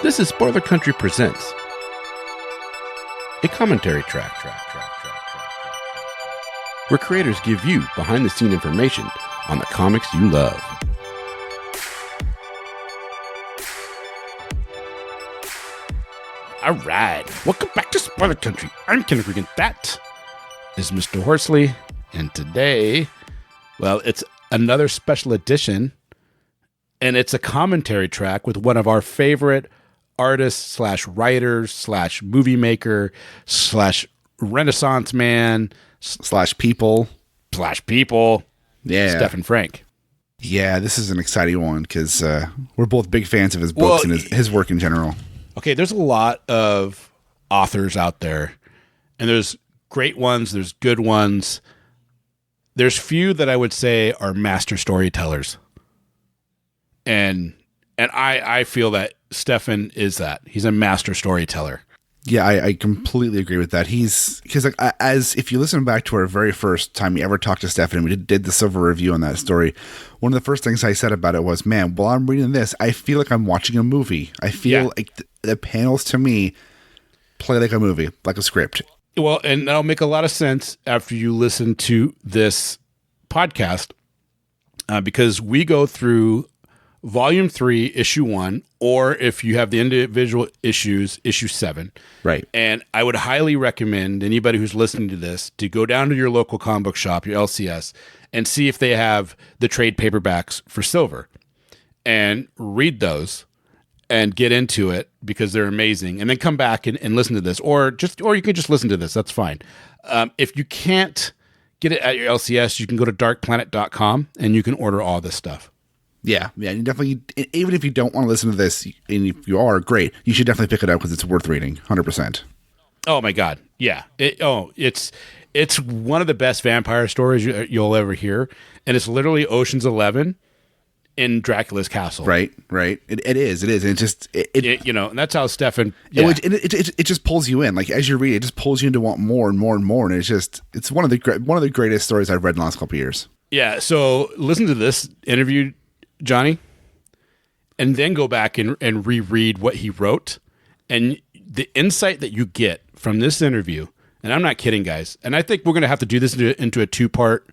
This is Spoiler Country Presents, a commentary track, where creators give you behind-the-scene information on the comics you love. All right, welcome back to Spoiler Country. I'm Kenric, and that is Mr. Horsley. And today, well, it's another special edition, and it's a commentary track with one of our favorite artists slash writers slash movie maker slash Renaissance man slash people. Yeah, Stephan Franck. Yeah, this is an exciting one because we're both big fans of his books and his work in general. Okay, there's a lot of authors out there, and there's great ones, there's good ones. There's few that I would say are master storytellers. And I feel that Stephan is that. He's a master storyteller. Yeah, I completely agree with that. He's because as if you listen back to our very first time we ever talked to Stephan, and we did the silver review on that story. One of the first things I said about it was, "Man, while I'm reading this, I feel like I'm watching a movie. I feel like the panels to me play like a movie, like a script." Well, and that'll make a lot of sense after you listen to this podcast, because we go through Volume 3, Issue 1, or if you have the individual issues, Issue 7. Right. And I would highly recommend anybody who's listening to this to go down to your local comic book shop, your LCS, and see if they have the trade paperbacks for silver. And read those and get into it because they're amazing. And then come back and listen to this. Or you can just listen to this. That's fine. If you can't get it at your LCS, you can go to darkplanet.com and you can order all this stuff. Yeah, you definitely, even if you don't want to listen to this, and if you are, great, you should definitely pick it up because it's worth reading, 100%. Oh my God, yeah. It's one of the best vampire stories you'll ever hear, and it's literally Ocean's 11 in Dracula's castle. Right. It is, and it just, and that's how Stephan. Yeah. It just pulls you in. Like as you read, it just pulls you in to want more and more and more, and it's one of the greatest stories I've read in the last couple of years. Yeah. So listen to this interview, Johnny, and then go back and reread what he wrote, and the insight that you get from this interview. And I'm not kidding, guys. And I think we're going to have to do this into a two-part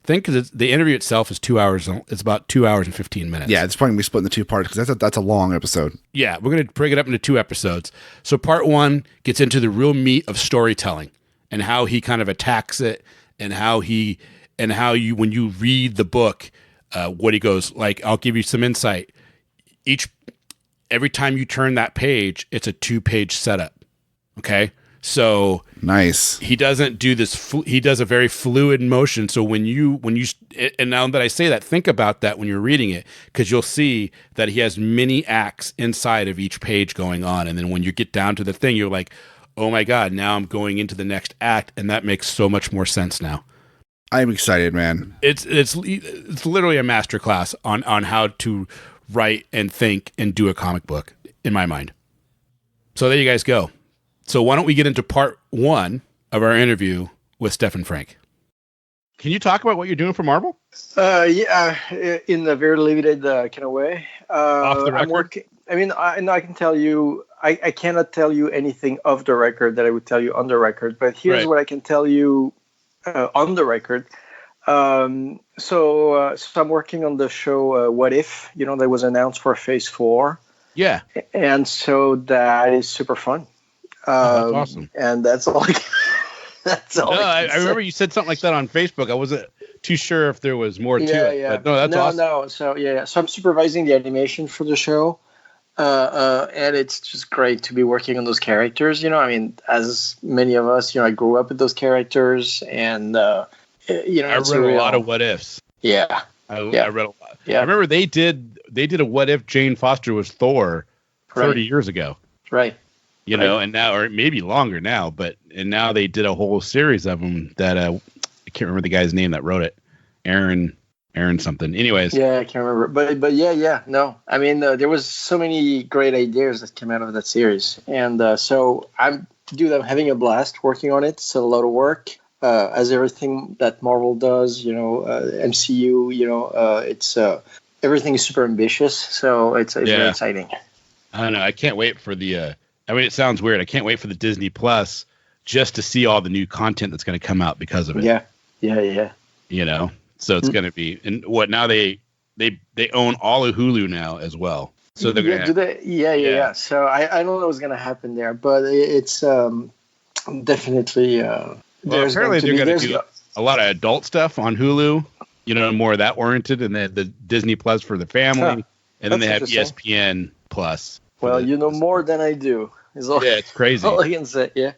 thing because the interview itself is 2 hours. It's about 2 hours and 15 minutes. Yeah, it's probably going to be split into two parts because that's a long episode. Yeah, we're going to break it up into 2 episodes. So part 1 gets into the real meat of storytelling and how he kind of attacks it, and how you when you read the book. What he goes, like, I'll give you some insight. Every time you turn that page, it's a 2-page setup. Okay. So nice. He doesn't do this. He does a very fluid motion. So when you, and now that I say that, think about that when you're reading it, because you'll see that he has many acts inside of each page going on. And then when you get down to the thing, you're like, oh my God, now I'm going into the next act. And that makes so much more sense now. I'm excited, man. It's literally a masterclass on how to write and think and do a comic book, in my mind. So there you guys go. So why don't we get into part 1 of our interview with Stephan Franck? Can you talk about what you're doing for Marvel? Yeah, in a very limited kind of way. Off the record? I'm working. I mean, I can tell you. I cannot tell you anything off the record that I would tell you on the record. But here's what I can tell you. On the record. So I'm working on the show What If, that was announced for Phase 4. Yeah. And so that is super fun. That's awesome. And that's all that's all. No, I remember you said something like that on Facebook. I wasn't too sure if there was more to it. Yeah. But no, that's awesome. No. So I'm supervising the animation for the show. And it's just great to be working on those characters. I mean, as many of us, I grew up with those characters, and I read a lot of What Ifs. Yeah, I read a lot. Yeah, I remember they did a What If Jane Foster was Thor 30 years ago. Right. And now, or maybe longer now, and now they did a whole series of them that I can't remember the guy's name that wrote it, Aaron something. Anyways. Yeah, I can't remember. But yeah. No. I mean, there was so many great ideas that came out of that series. And so I'm having a blast working on it. It's a lot of work. As everything that Marvel does, MCU, it's everything is super ambitious. So it's very exciting. I don't know. I can't wait for the. I mean, it sounds weird. I can't wait for the Disney Plus just to see all the new content that's going to come out because of it. Yeah. You know, so it's going to be, and what now they own all of Hulu now as well. So they're going to. Yeah. So I don't know what's going to happen there, but it's definitely. Apparently they're going to do a lot of adult stuff on Hulu. You know, more of that oriented, and then the Disney Plus for the family, and then they have ESPN Plus. Well, you know more than I do. Yeah, it's crazy. All I can say, yeah.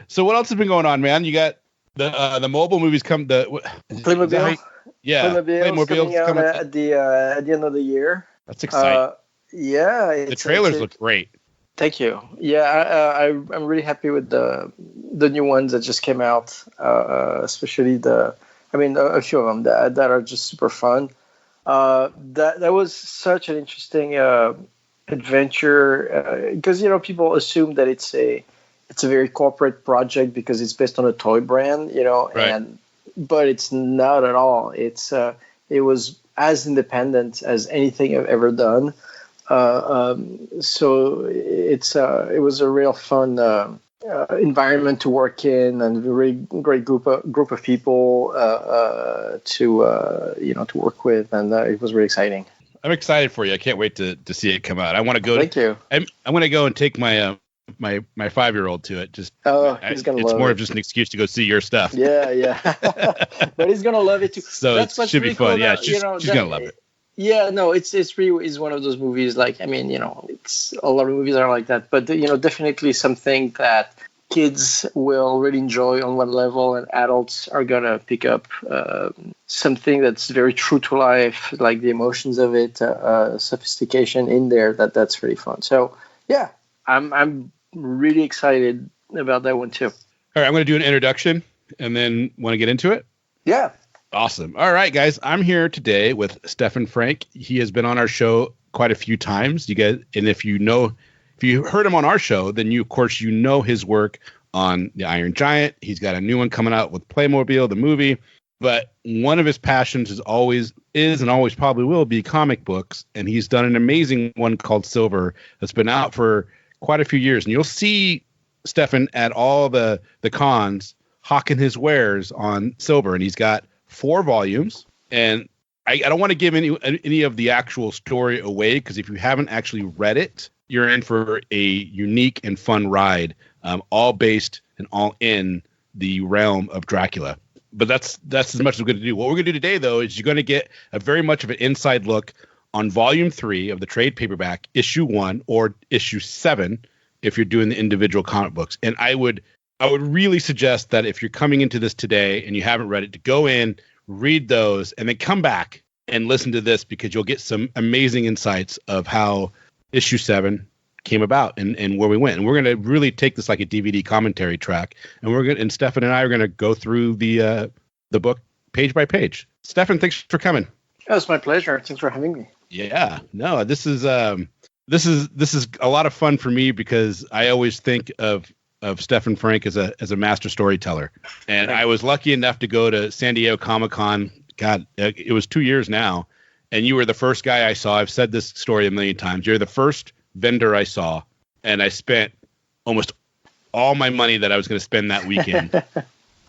So what else has been going on, man? You got the mobile movies come. Playmobil. Playmobil's coming out at the end of the year. That's exciting. The trailers look great. Thank you. Yeah, I'm really happy with the new ones that just came out, especially a few of them that are just super fun. That was such an interesting adventure because people assume that it's a very corporate project because it's based on a toy brand, right. But it's not at all. It was as independent as anything I've ever done. So it was a real fun environment to work in, and a really great group of people to work with, and it was really exciting. I'm excited for you. I can't wait to see it come out. I want to go. Thank you. I'm going to go and take my my 5-year-old to it. He's gonna love it. It's more of just an excuse to go see your stuff. Yeah. But he's gonna love it too. So it should be fun. Yeah, she's gonna love it. Yeah, no, it's really is one of those movies. Like, it's a lot of movies are like that, but definitely something that kids will really enjoy on one level, and adults are gonna pick up something that's very true to life, like the emotions of it, sophistication in there. That's really fun. So yeah, I'm really excited about that one too. All right, I'm going to do an introduction and then want to get into it. Yeah. Awesome. All right, guys, I'm here today with Stephan Franck. He has been on our show quite a few times. You guys, and if you heard him on our show, then of course you know his work on The Iron Giant. He's got a new one coming out with Playmobil, the movie. But one of his passions is and always probably will be comic books. And he's done an amazing one called Silver that's been out for quite a few years. And you'll see Stephan at all the cons hawking his wares on Silver. And he's got 4 volumes. And I don't want to give any of the actual story away, because if you haven't actually read it, you're in for a unique and fun ride, all based and all in the realm of Dracula. But that's as much as we're going to do. What we're going to do today, though, is you're going to get a very much of an inside look on Volume 3 of the trade paperback, Issue 1 or Issue 7, if you're doing the individual comic books. And I would really suggest that if you're coming into this today and you haven't read it, to go in, read those, and then come back and listen to this, because you'll get some amazing insights of how Issue 7 came about and where we went. And we're going to really take this like a DVD commentary track, and Stephan and I are going to go through the book page by page. Stephan, thanks for coming. Oh, it's my pleasure. Thanks for having me. Yeah, no, this is a lot of fun for me, because I always think of Stephan Franck as a master storyteller. And I was lucky enough to go to San Diego Comic-Con. God, it was 2 years now. And you were the first guy I saw. I've said this story a million times. You're the first vendor I saw, and I spent almost all my money that I was going to spend that weekend.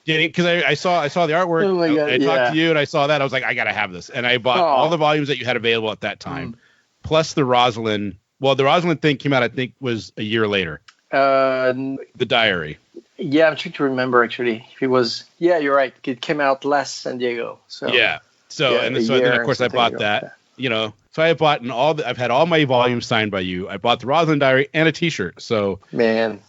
Because I saw the artwork. Oh my God, I talked to you, and I saw that. I was like, I got to have this. And I bought all the volumes that you had available at that time, plus the Rosalind. Well, the Rosalind thing came out, I think, was a year later. The diary. Yeah, I'm trying to remember, actually. If it was, yeah, you're right. It came out last San Diego. So yeah. And then of course I bought that. So I bought I've had all my volumes signed by you. I bought the Rosalind diary and a T-shirt. So man,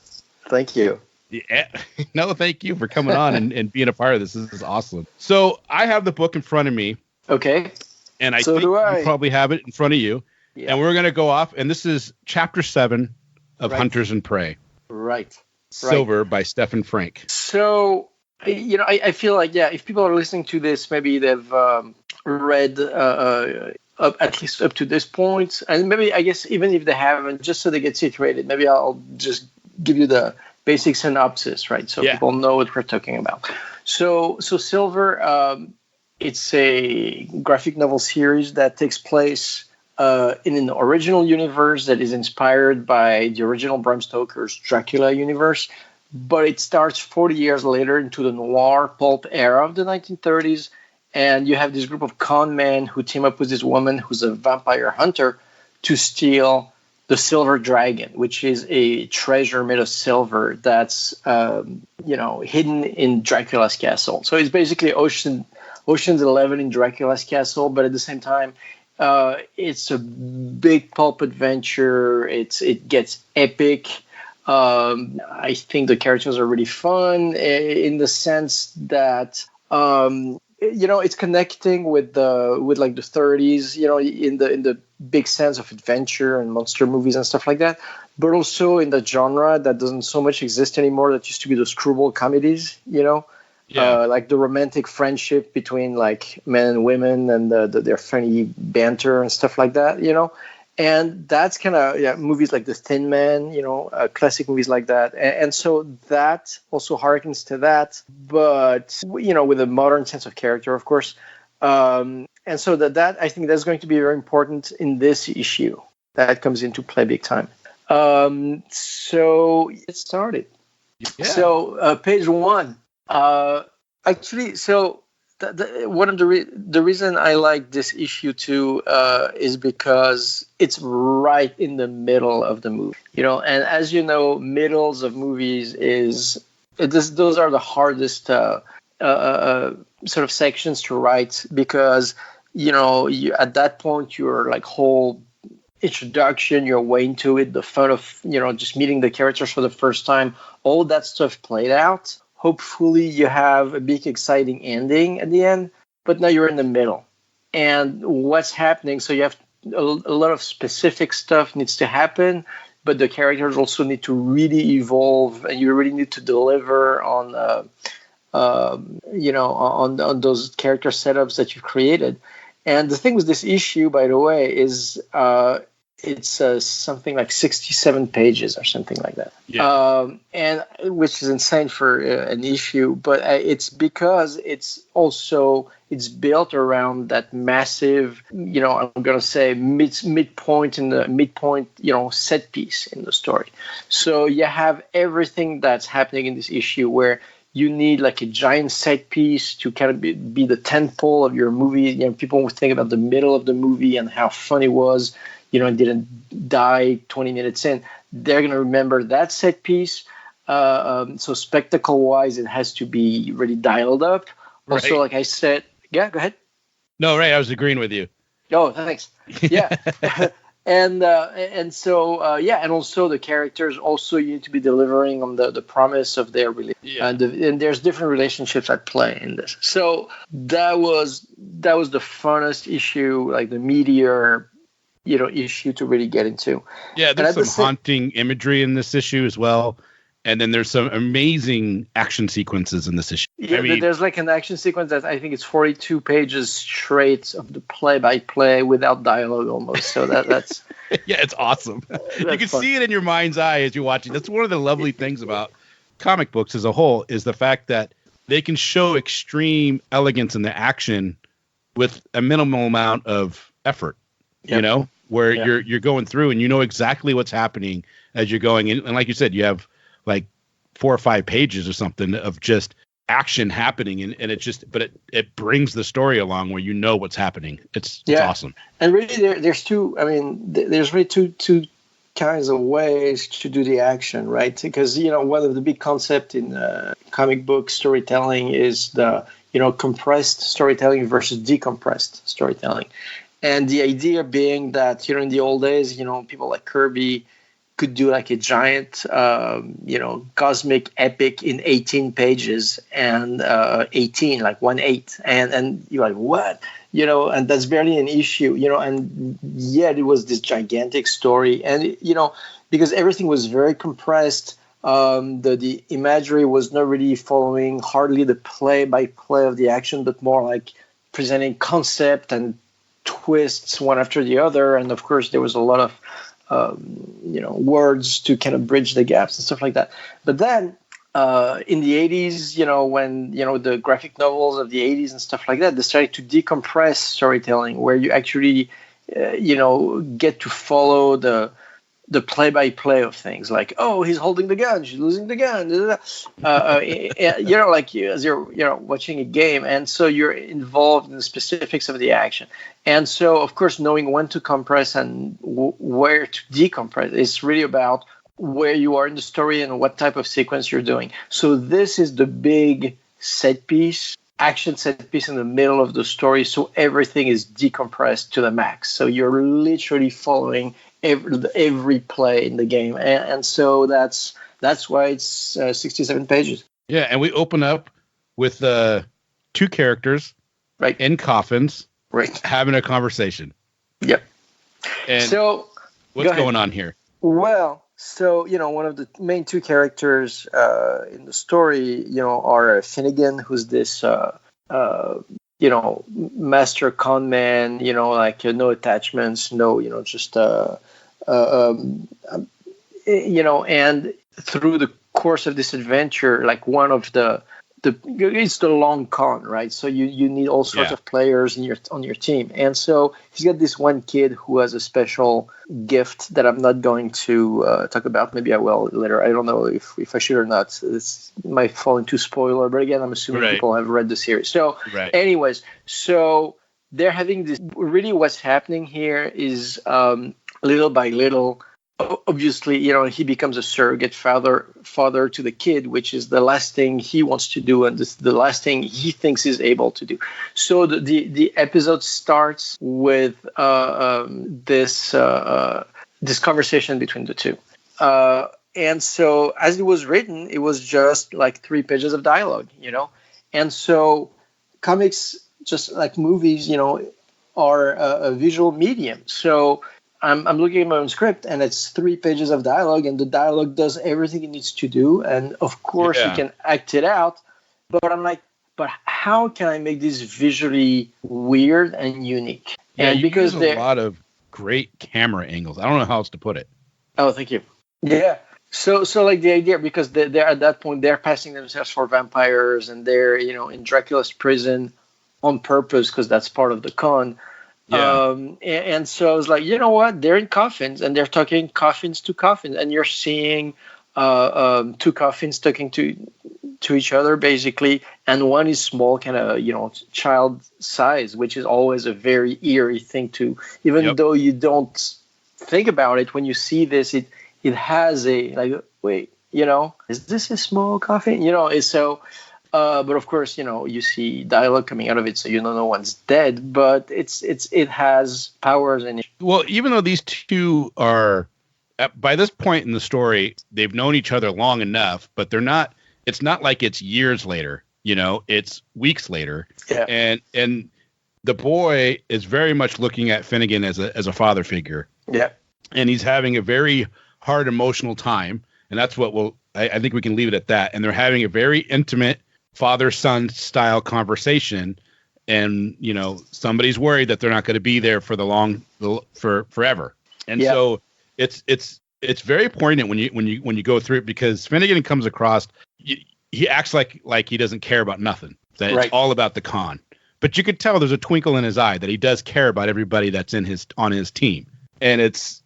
thank you. Yeah, no, thank you for coming on and being a part of this. This is awesome. So I have the book in front of me. Okay. And I think you probably have it in front of you. Yeah. And we're going to go off. And this is Chapter 7 of Hunters and Prey. Right. Silver by Stephan Franck. So, I feel like, if people are listening to this, maybe they've read at least up to this point. And maybe, I guess, even if they haven't, just so they get situated, maybe I'll just give you the basic synopsis, right? So people know what we're talking about. So Silver, it's a graphic novel series that takes place in an original universe that is inspired by the original Bram Stoker's Dracula universe, but it starts 40 years later into the noir pulp era of the 1930s. And you have this group of con men who team up with this woman who's a vampire hunter to steal the silver dragon, which is a treasure made of silver that's hidden in Dracula's castle. So it's basically Ocean's 11 in Dracula's castle, but at the same time, it's a big pulp adventure. It gets epic. I think the characters are really fun in the sense that it's connecting with like the 30s, in the big sense of adventure and monster movies and stuff like that, but also in the genre that doesn't so much exist anymore. That used to be the screwball comedies, like the romantic friendship between like men and women and their funny banter and stuff like that, And that's kind of movies like The Thin Man, classic movies like that. And so that also harkens to that, but, with a modern sense of character, of course. And so that I think that's going to be very important in this issue. That comes into play big time. So it started. Yeah. So page 1. Actually, so one of the reason I like this issue too is because it's right in the middle of the movie, and as you know, middles of movies those are the hardest sort of sections to write, because you at that point your like whole introduction, you're way into it, the fun of just meeting the characters for the first time, all that stuff played out. Hopefully you have a big exciting ending at the end, but now you're in the middle. And what's happening? So you have a lot of specific stuff needs to happen, but the characters also need to really evolve, and you really need to deliver on on those character setups that you've created. And the thing with this issue, by the way, is it's something like 67 pages or something like that. Yeah. And which is insane for an issue, but it's because it's built around that massive, I'm going to say midpoint set piece in the story. So you have everything that's happening in this issue where you need like a giant set piece to kind of be the tentpole of your movie. People will think about the middle of the movie and how fun it was, and didn't die 20 minutes in. They're going to remember that set piece. So spectacle-wise, it has to be really dialed up. Also, right. Like I said, yeah, go ahead. No, right. I was agreeing with you. Oh, thanks. Yeah. And also the characters also you need to be delivering on the promise of their relationship. Yeah. And there's different relationships at play in this. So that was the funnest issue, like the meteor issue to really get into. Yeah, there's some haunting imagery in this issue as well. And then there's some amazing action sequences in this issue. Yeah, there's like an action sequence that I think it's 42 pages straight of the play-by-play without dialogue almost. So that's... Yeah, it's awesome. You can see it in your mind's eye as you're watching. That's one of the lovely things about comic books as a whole, is the fact that they can show extreme elegance in the action with a minimal amount of effort. Yep. Where you're going through and exactly what's happening as you're going. And like you said, you have like 4 or 5 pages or something of just action happening. And it brings the story along where what's happening. It's awesome. And really there's really two kinds of ways to do the action, right? Because, one of the big concepts in comic book storytelling is the, compressed storytelling versus decompressed storytelling. And the idea being that, in the old days, people like Kirby could do like a giant, cosmic epic in 18 pages and 18, like 1/8. And you're like, what? And that's barely an issue, and yet it was this gigantic story. And, because everything was very compressed, the imagery was not really following hardly the play-by-play of the action, but more like presenting concept and twists one after the other. And of course there was a lot of words to kind of bridge the gaps and stuff like that. But then in the 80s, when the graphic novels of the 80s and stuff like that, they started to decompress storytelling, where you actually get to follow the play-by-play of things, like, oh, he's holding the gun, she's losing the gun, like as you're watching a game, and so you're involved in the specifics of the action. And so, of course, knowing when to compress and where to decompress is really about where you are in the story and what type of sequence you're doing. So this is the big action set piece in the middle of the story, so everything is decompressed to the max. So you're literally following every play in the game, and so that's why it's 67 pages. Yeah, and we open up with two characters, right, in coffins, right, having a conversation. Yep. And so what's going on here? Well, so one of the main two characters in the story, are Finnegan, who's this master con man, like no attachments, no, just and through the course of this adventure, like one of it's the long con, right? So you need all sorts of players on your team, and so he's got this one kid who has a special gift that I'm not going to talk about. Maybe I will later. I don't know if I should or not. This might fall into spoiler, but again, I'm assuming people have read the series. So, anyways, so they're having this. Really, what's happening here is little by little. Obviously, he becomes a surrogate father to the kid, which is the last thing he wants to do, and this the last thing he thinks he's able to do. So the episode starts with this conversation between the two, and so as it was written, it was just like 3 pages of dialogue, and so comics, just like movies, are a visual medium. So I'm looking at my own script, and it's 3 pages of dialogue, and the dialogue does everything it needs to do. And of course, you can act it out. But I'm like, but how can I make this visually weird and unique? Yeah, and because there's a lot of great camera angles. I don't know how else to put it. Oh, thank you. Yeah. So like the idea, because they're at that point, they're passing themselves for vampires, and they're in Dracula's prison on purpose because that's part of the con. Yeah. And so I was like, you know what? They're in coffins, and they're talking coffins to coffins, and you're seeing 2 coffins talking to each other, basically, and one is small, kind of child size, which is always a very eerie thing to, even though you don't think about it when you see this, it has a like, wait, is this a small coffin? So. But of course, you see dialogue coming out of it, so no one's dead. But it has powers in it. Well, even though these two are by this point in the story, they've known each other long enough, but they're not. It's not like it's years later. It's weeks later. Yeah. And the boy is very much looking at Finnegan as a father figure. Yeah. And he's having a very hard emotional time, and that's what I think we can leave it at that. And they're having a very intimate father-son style conversation, and somebody's worried that they're not going to be there for for forever, and so it's very poignant when you go through it, because Finnegan comes across, he acts like he doesn't care about nothing, that it's all about the con, but you could tell there's a twinkle in his eye that he does care about everybody that's on his team, and it's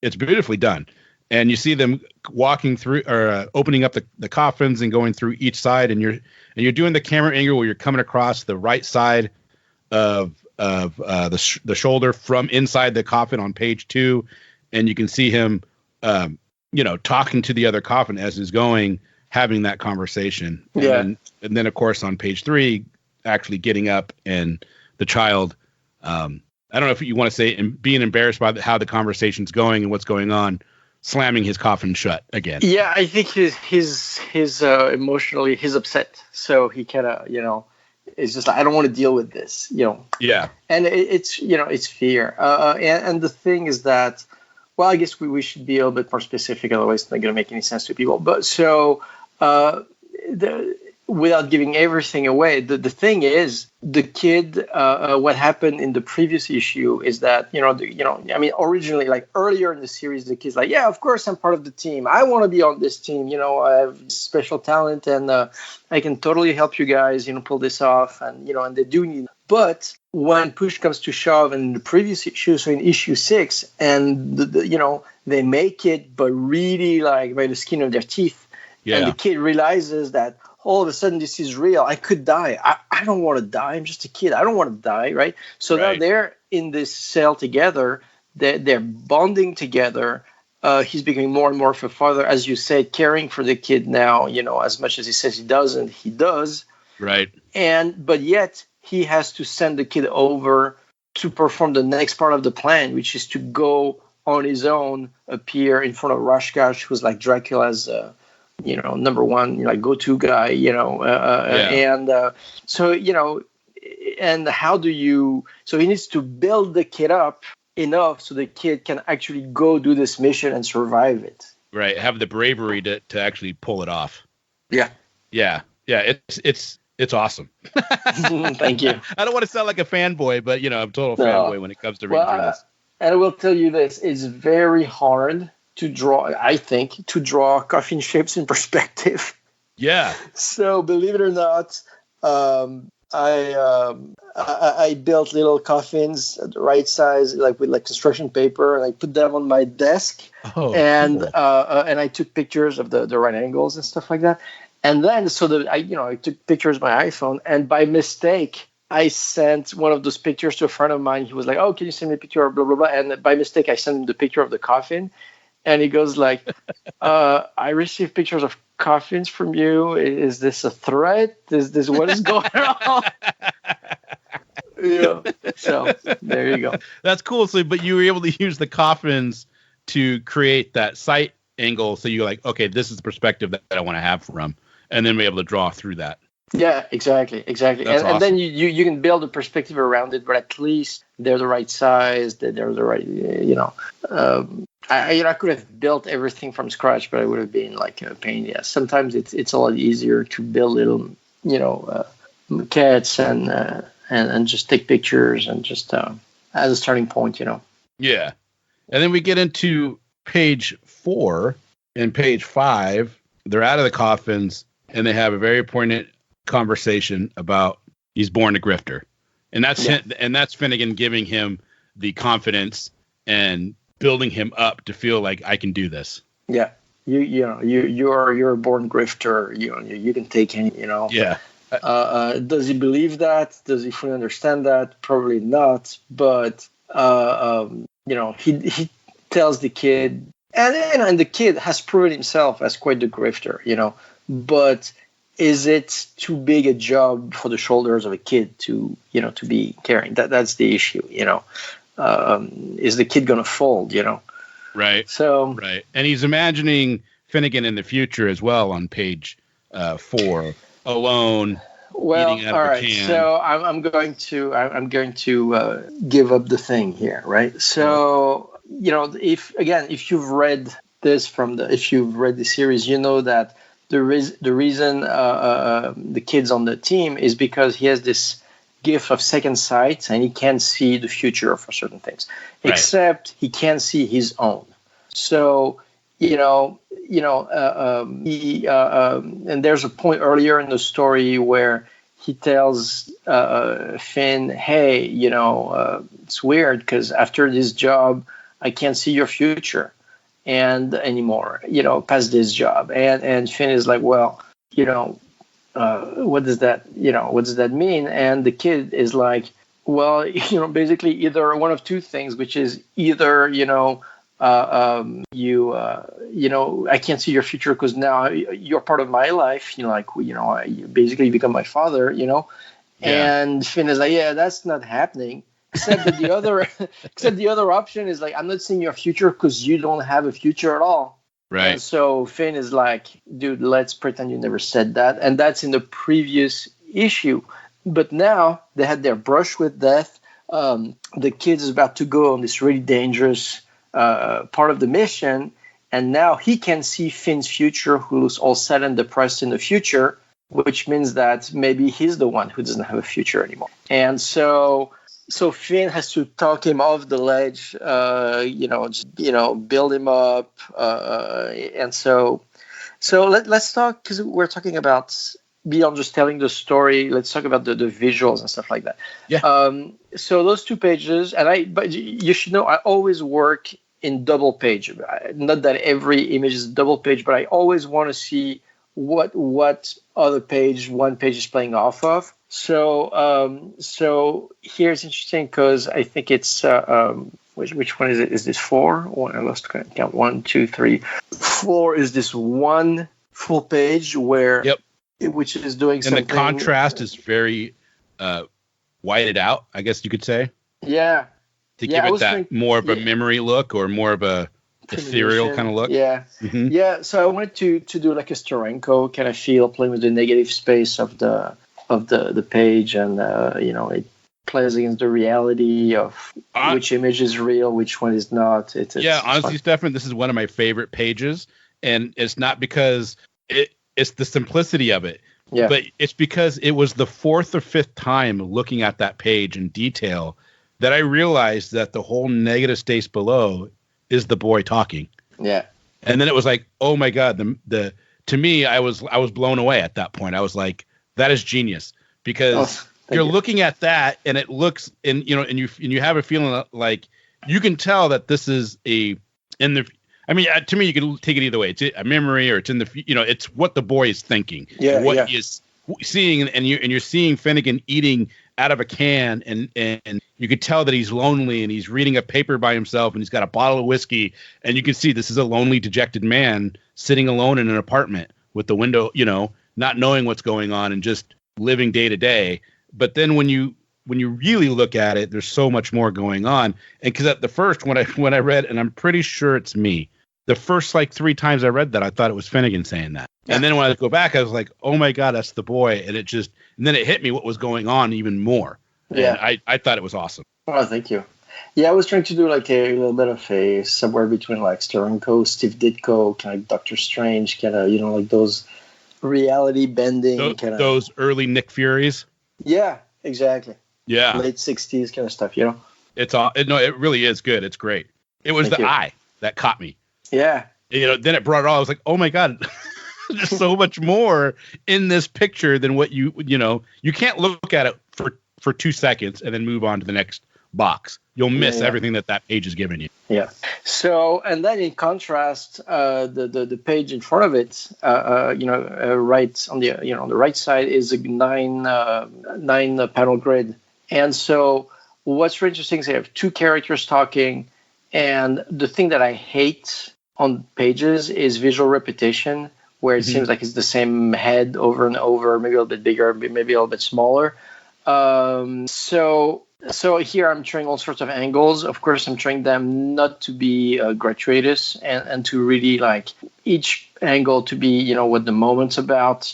beautifully done. And you see them walking through, or opening up the coffins and going through each side, and you're doing the camera angle where you're coming across the right side of the shoulder from inside the coffin on page 2, and you can see him, talking to the other coffin as he's going, having that conversation. And then of course on page 3, actually getting up, and the child, I don't know if you want to say, being embarrassed by how the conversation's going and what's going on, slamming his coffin shut again. Yeah, I think he's emotionally, he's upset. So he kind of, it's just like, I don't want to deal with this, Yeah. And it's, it's fear. And the thing is that, well, I guess we should be a little bit more specific, otherwise it's not going to make any sense to people. But so, without giving everything away, the thing is, the kid, what happened in the previous issue is that, originally, like earlier in the series, the kid's like, yeah, of course I'm part of the team. I want to be on this team. I have special talent, and I can totally help you guys, pull this off. And, and they do need But when push comes to shove, in the previous issue, so in issue 6, and they make it, but really like by the skin of their teeth, and the kid realizes that all of a sudden this is real. I could die. I don't want to die. I'm just a kid. I don't want to die, right? So now they're in this cell together. They're bonding together. He's becoming more and more of a father, as you said, caring for the kid now. As much as he says he doesn't, he does. Right. But yet he has to send the kid over to perform the next part of the plan, which is to go on his own, appear in front of Rashkash, who's like Dracula's, number one, go-to guy, and so, and how do you, so he needs to build the kid up enough so the kid can actually go do this mission and survive it. Right. Have the bravery to actually pull it off. Yeah. Yeah. Yeah. It's awesome. Thank you. I don't want to sound like a fanboy, but I'm a total fanboy when it comes to reading through this. And I will tell you this, it's very hard to draw, I think, coffin shapes in perspective. Yeah. So believe it or not, I built little coffins at the right size, like with construction paper, and I put them on my desk. Oh, and cool. And I took pictures of the right angles and stuff like that. And then I took pictures of my iPhone, and by mistake I sent one of those pictures to a friend of mine. He was like, "Oh, can you send me a picture of blah blah blah?" And by mistake I sent him the picture of the coffin, and he goes like, "I received pictures of coffins from you. Is this a threat? Is this what is going on?" Yeah. So there you go. That's cool. So, but you were able to use the coffins to create that sight angle. So you're like, okay, this is the perspective that I want to have from, and then be able to draw through that. Yeah, exactly. That's awesome. And then you can build a perspective around it, but at least they're the right size. They're the right, I could have built everything from scratch, but it would have been like a pain. Yeah, sometimes it's a lot easier to build little, maquettes and just take pictures and just as a starting point, Yeah, and then we get into page 4 and page 5. They're out of the coffins, and they have a very poignant conversation about he's born a grifter, and that's Finnegan giving him the confidence and building him up to feel like I can do this. Yeah, you're a born grifter. You can take any. Yeah. Does he believe that? Does he fully understand that? Probably not. But he tells the kid, and the kid has proven himself as quite the grifter. But is it too big a job for the shoulders of a kid to be carrying? That's the issue. Is the kid going to fold? Right. So right, and he's imagining Finnegan in the future as well on page 4, alone. Well, eating out all of a right. can. So I'm going to give up the thing here, right? So if you've read this if you've read the series, you know that the reason the kid's on the team is because he has this gift of second sight and he can see the future for certain things, right. Except he can't see his own. So and there's a point earlier in the story where he tells Finn, "Hey, it's weird because after this job, I can't see your future anymore. Past this job." And Finn is like, "Well, what does that mean?" And the kid is like, "Well, basically either one of two things, which is either I can't see your future because now you're part of my life. You basically become my father. Yeah. And Finn is like, yeah, that's not happening. Except that the other option is like, I'm not seeing your future because you don't have a future at all. Right. And so Finn is like, dude, let's pretend you never said that. And that's in the previous issue. But now they had their brush with death. The kid is about to go on this really dangerous part of the mission, and now he can see Finn's future, who's all sad and depressed in the future, which means that maybe he's the one who doesn't have a future anymore. And so Finn has to talk him off the ledge, build him up, and so let's talk, because we're talking about beyond just telling the story, let's talk about the visuals and stuff like that. Yeah. So those 2 pages, but you should know, I always work in double page. Not that every image is double page, but I always want to see what other page one page is playing off of. So here's interesting because I think it's which one is it? Is this 4? Oh, I lost count. 1, 2, 3, 4 is this one full page where which is doing something. And the contrast is very whited out, I guess you could say. Yeah. To give it that more of a memory look or more of a ethereal kind of look. Yeah. Mm-hmm. Yeah. So I wanted to do like a Steranko kind of feel, playing with the negative space of the page, and it plays against the reality of which image is real, which one is not. Honestly, Stephan, this is one of my favorite pages, and it's not because it's the simplicity of it, but it's because it was the 4th or 5th time looking at that page in detail that I realized that the whole negative space below is the boy talking. Yeah. And then it was like, oh my God, to me, I was blown away at that point. I was like, that is genius, because you're looking at that and it looks, and you have a feeling like you can tell that this is to me, you can take it either way. It's a memory, or it's in it's what the boy is thinking. Yeah. What he is seeing, and you're seeing Finnegan eating out of a can, and you could tell that he's lonely, and he's reading a paper by himself, and he's got a bottle of whiskey, and you can see this is a lonely, dejected man sitting alone in an apartment with the window, not knowing what's going on and just living day to day. But then when you really look at it, there's so much more going on. And because at the first, when I read, and I'm pretty sure it's me, the first 3 times I read that, I thought it was Finnegan saying that. And then when I go back, I was like, oh my God, that's the boy. And then it hit me what was going on even more. Yeah. And I thought it was awesome. Oh, thank you. Yeah, I was trying to do a little bit of a somewhere between Steranko, Steve Ditko, kind of Doctor Strange, kind of, those reality bending those early Nick Furies. Yeah, exactly. Yeah. Late 60s kind of stuff, It's it really is good. It's great. It was the eye that caught me. Yeah. Then it brought it all. I was like, oh my God, there's so much more in this picture than what you can't look at it for 2 seconds and then move on to the next box. You'll miss everything that page is giving you. Yeah. So, and then in contrast, the page in front of it, right on the right side is a 9 panel grid. And so what's really interesting is you have 2 characters talking, and the thing that I hate on pages is visual repetition, where it seems like it's the same head over and over, maybe a little bit bigger, maybe a little bit smaller. So here I'm trying all sorts of angles. Of course, I'm trying them not to be gratuitous, and to really each angle to be, what the moment's about,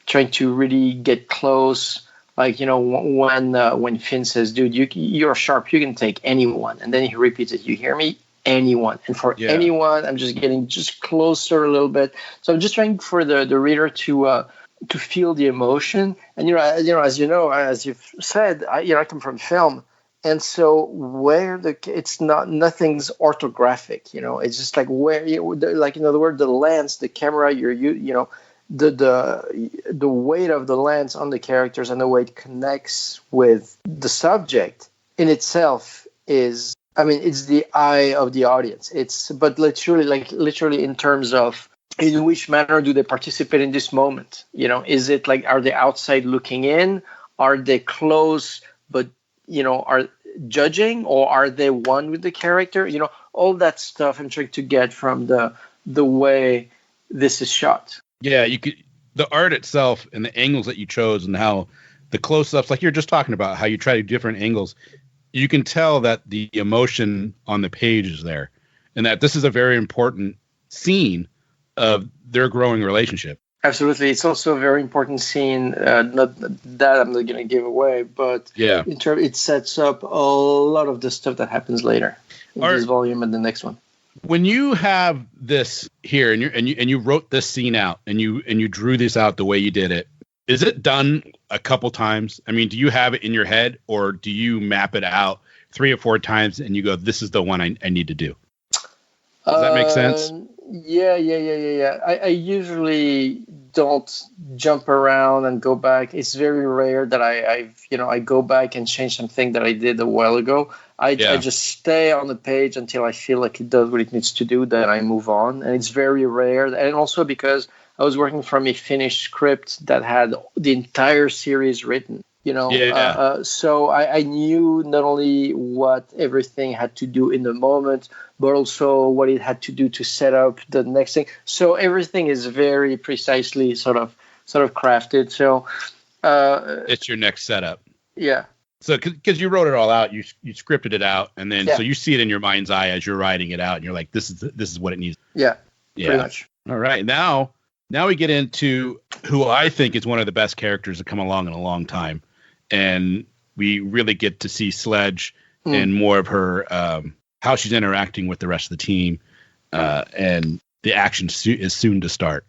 trying to really get close. When Finn says, dude, you're sharp, you can take anyone. And then he repeats it, you hear me? Anyone. And for anyone, I'm just getting just closer a little bit. So I'm just trying for the reader to feel the emotion. And as you've said, I come from film, and so where it's nothing's orthographic. It's just where in other words, the lens, the camera, the weight of the lens on the characters and the way it connects with the subject in itself is. It's the eye of the audience. But literally in terms of in which manner do they participate in this moment? Is it are they outside looking in? Are they close, but, are judging, or are they one with the character? All that stuff I'm trying to get from the way this is shot. Yeah, the art itself and the angles that you chose, and how the close-ups, like you're just talking about, how you try to do different angles. You can tell that the emotion on the page is there, and that this is a very important scene of their growing relationship. Absolutely. It's also a very important scene, not that I'm not going to give away, but it sets up a lot of the stuff that happens later in this volume and the next one. When you have this here and you wrote this scene out and you drew this out the way you did it, is it done a couple times? Do you have it in your head, or do you map it out 3 or 4 times and you go, this is the one I need to do? Does that make sense? Yeah. I usually don't jump around and go back. It's very rare that I go back and change something that I did a while ago. I just stay on the page until I feel like it does what it needs to do. Then I move on, and it's very rare. And also because I was working from a finished script that had the entire series written. So I knew not only what everything had to do in the moment, but also what it had to do to set up the next thing. So everything is very precisely sort of crafted. So it's your next setup. Yeah. So because you wrote it all out, you scripted it out, and then so you see it in your mind's eye as you're writing it out, and you're like, this is what it needs. Yeah. Pretty much. All right, now we get into who I think is one of the best characters to come along in a long time. And we really get to see Sledge and more of her, how she's interacting with the rest of the team. And the action is soon to start.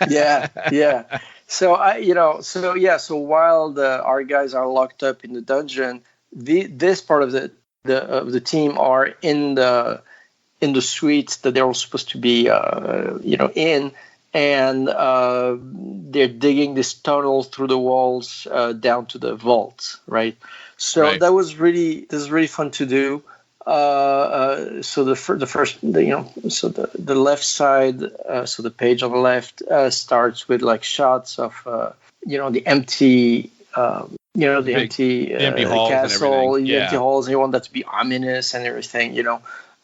Yeah. So while our guys are locked up in the dungeon, this part of the team are in the suite that they're all supposed to be, in. And they're digging this tunnel through the walls down to the vault, right? So that was really fun to do. So the left side, so the page on the left starts with like shots of the empty. The empty halls castle, and empty halls, and you want that to be ominous and everything,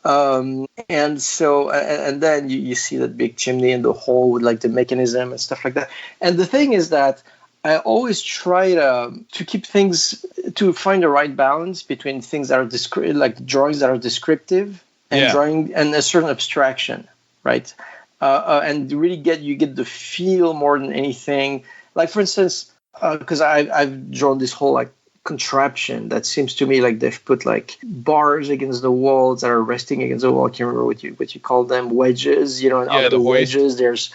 and so and then you see that big chimney in the hole with like the mechanism and stuff like that. And the thing is that I always try to keep things, to find the right balance between things that are like drawings that are descriptive and drawing and a certain abstraction, right? And really get the feel more than anything. Like for instance, because I've drawn this whole like contraption that seems to me like they've put like bars against the walls that are resting against the wall. I can't remember what you call them, wedges, and out the wedges there's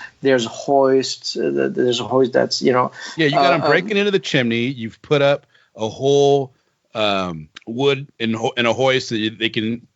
hoists. There's a hoist that's you got them breaking into the chimney. You've put up a whole wood in a hoist so they can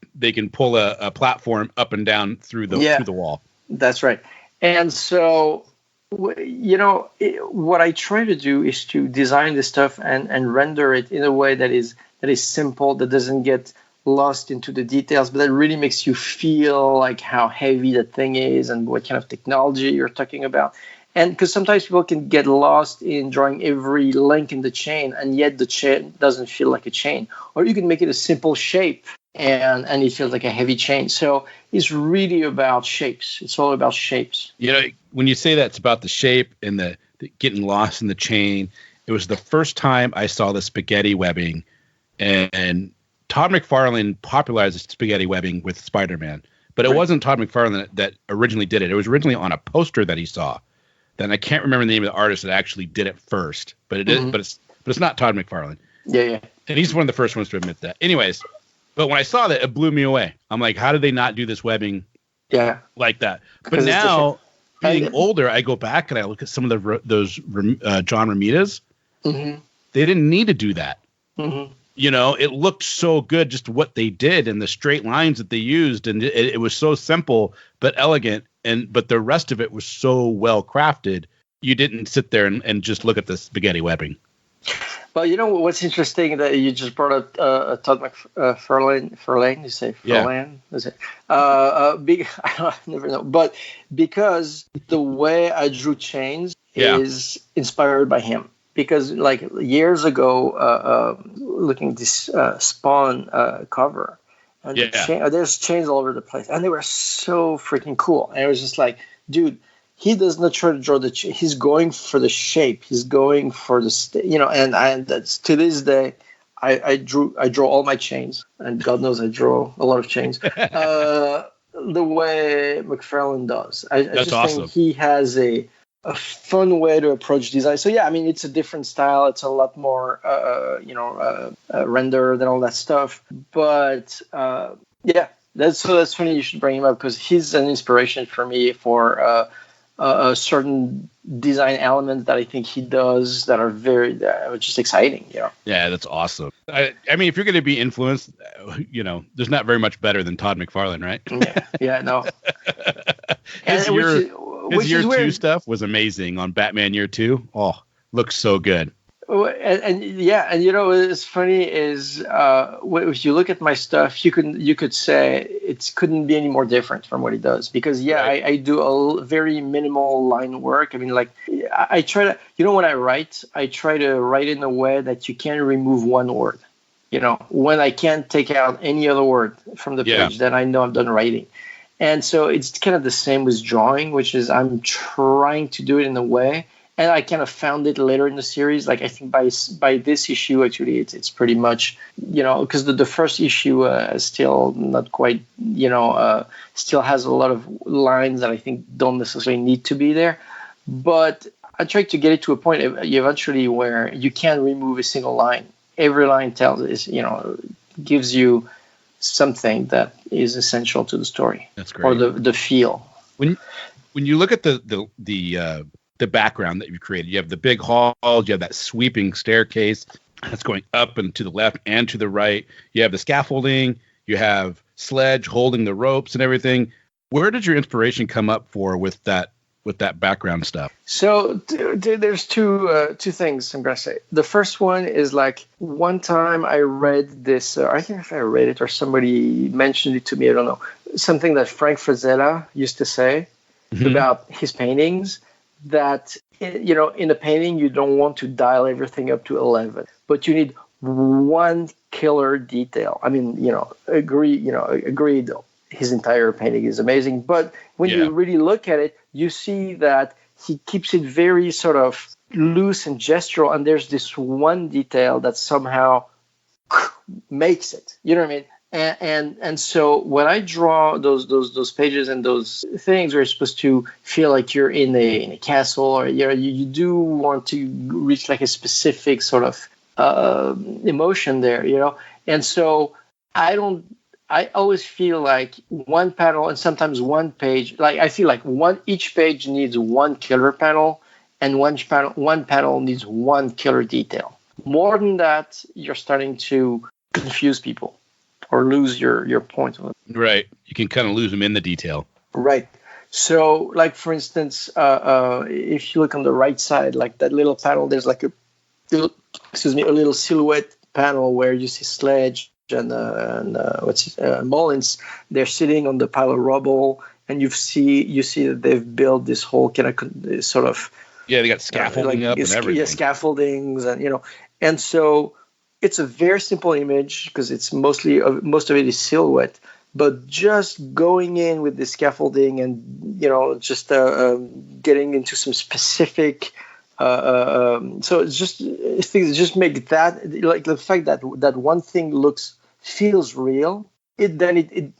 pull a platform up and down through the wall. That's right. And so what I try to do is to design this stuff and render it in a way that is simple, that doesn't get lost into the details, but that really makes you feel like how heavy that thing is and what kind of technology you're talking about. And because sometimes people can get lost in drawing every link in the chain, and yet the chain doesn't feel like a chain. Or you can make it a simple shape and it feels like a heavy chain. So it's really about shapes. It's all about shapes. When you say that it's about the shape and the getting lost in the chain, it was the first time I saw the spaghetti webbing, and Todd McFarlane popularized spaghetti webbing with Spider-Man, but it wasn't Todd McFarlane that originally did it. It was originally on a poster that he saw. Then I can't remember the name of the artist that actually did it first, but it is, but it's not Todd McFarlane. Yeah. And he's one of the first ones to admit that. Anyways, but when I saw that, it blew me away. I'm like, how did they not do this webbing like that? But now, being older, I go back and I look at some of those John Romita's. Mm-hmm. They didn't need to do that. Mm-hmm. It looked so good, just what they did and the straight lines that they used. And it was so simple but elegant. But the rest of it was so well crafted. You didn't sit there and just look at the spaghetti webbing. Well, what's interesting that you just brought up Todd McFarlane. You say Farlane? Yeah. Is it? I never know. But because the way I drew chains is inspired by him. Because like years ago, looking at this Spawn cover, and there's chains all over the place, and they were so freaking cool. And it was just like, dude, he does not try to draw he's going for the shape. He's going for the and that's to this day. I draw all my chains, and God knows I draw a lot of chains. The way McFarlane does, I just awesome. Think he has a fun way to approach design. So yeah, I mean, it's a different style. It's a lot more rendered and all that stuff. But that's funny. You should bring him up because he's an inspiration for me for a certain design elements that I think he does that are very just exciting. Yeah, that's awesome. I mean, if you're going to be influenced, there's not very much better than Todd McFarlane, right? Yeah, no. his And year, which his year is two weird. stuff was amazing on Batman Year Two. Oh, looks so good. And yeah, and what's funny is if you look at my stuff, you could say it couldn't be any more different from what he does, because Right. I do very minimal line work. I mean, like I try to, when I try to write in a way that you can remove one word. When I can't take out any other word from the Yeah. page, then I know I'm done writing. And so it's kind of the same with drawing, which is I'm trying to do it in a way, and I kind of found it later in the series. Like I think by this issue, actually, it's pretty much, because the first issue is still not quite, still has a lot of lines that I think don't necessarily need to be there. But I tried to get it to a point eventually where you can't remove a single line. Every line gives you something that is essential to the story. That's great. Or the feel. When you look at the background that you've created, you have the big halls, you have that sweeping staircase that's going up and to the left and to the right. You have the scaffolding, you have Sledge holding the ropes and everything. Where did your inspiration come up with that background stuff? So there's two things I'm gonna say. The first one is, like, one time I read this. I think if I read it or somebody mentioned it to me, I don't know. Something that Frank Frazetta used to say about his paintings, that in a painting you don't want to dial everything up to 11, but you need one killer detail. I mean, agreed. His entire painting is amazing, but when you really look at it, you see that he keeps it very sort of loose and gestural, and there's this one detail that somehow makes it. You know what I mean? And so when I draw those pages and those things where you're supposed to feel like you're in a castle, or you do want to reach like a specific sort of emotion there, and so I always feel like one panel and sometimes one page, like I feel like each page needs one killer panel, and one panel needs one killer detail. More than that, you're starting to confuse people or lose your point. Right. You can kind of lose them in the detail. Right. So, like, for instance, if you look on the right side, like that little panel, there's like a little silhouette panel where you see Sledge and Mullins. They're sitting on the pile of rubble, and you see that they've built this whole kind of sort of they got scaffolding up and everything. Yeah, scaffoldings, and so it's a very simple image because it's most of it is silhouette. But just going in with the scaffolding and just getting into some specific. So it's just make that, like, the fact that one thing feels real. It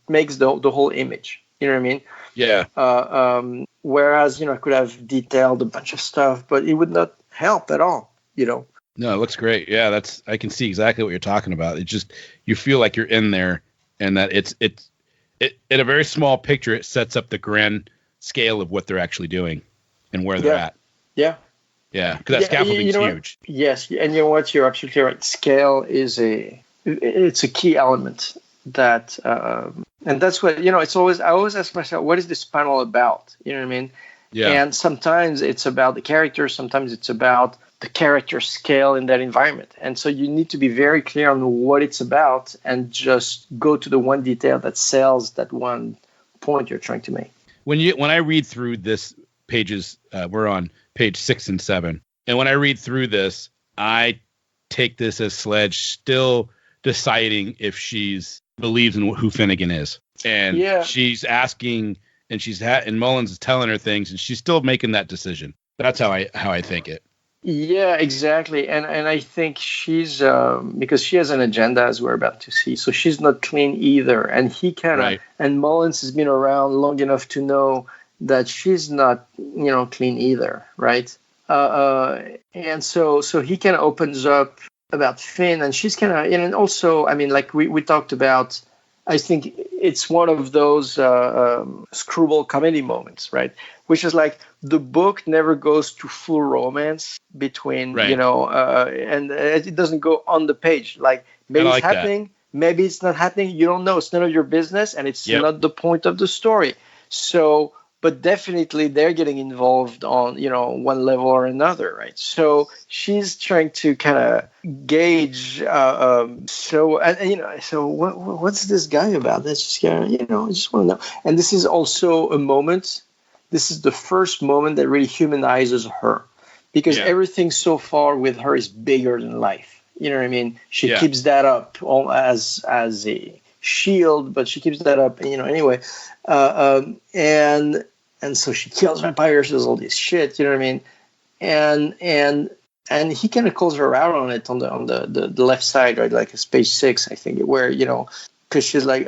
makes the whole image. You know what I mean? Yeah. Whereas I could have detailed a bunch of stuff, but it would not help at all. No, it looks great. Yeah, I can see exactly what you're talking about. It just, you feel like you're in there, and that it's in a very small picture, it sets up the grand scale of what they're actually doing and where they're at. Yeah. Yeah, because that scaffolding's huge. Yes, and you know what? You're absolutely right. Scale is a key element that, and that's what I always ask myself, what is this panel about? You know what I mean? Yeah. And sometimes it's about the character, sometimes it's about the character scale in that environment, and so you need to be very clear on what it's about, and just go to the one detail that sells that one point you're trying to make. When I read through this pages, we're on page 6 and 7, and when I read through this, I take this as Sledge still deciding if she's believes in who Finnegan is, and she's asking, and and Mullins is telling her things, and she's still making that decision. That's how I think it. Yeah, exactly. And I think she's because she has an agenda, as we're about to see. So she's not clean either. And he kind of, and Mullins has been around long enough to know that she's not, clean either, right? And so he kind of opens up about Finn, and she's kind of, and also, I mean, like we talked about, I think it's one of those screwball comedy moments, right? Which is like, the book never goes to full romance between, and it doesn't go on the page. Like, maybe it's happening, maybe it's not happening. You don't know. It's none of your business, and it's not the point of the story. So, but definitely they're getting involved on, one level or another, right? So she's trying to kind of gauge. So what's this guy about? That's just I just want to know. And this is also a moment. This is the first moment that really humanizes her, because everything so far with her is bigger than life. You know what I mean? She keeps that up as a shield, but she keeps that up, anyway. And so she kills vampires, does all this shit, you know what I mean? And he kind of calls her out on it on the left side, right? Like it's page 6, I think, where, because she's like,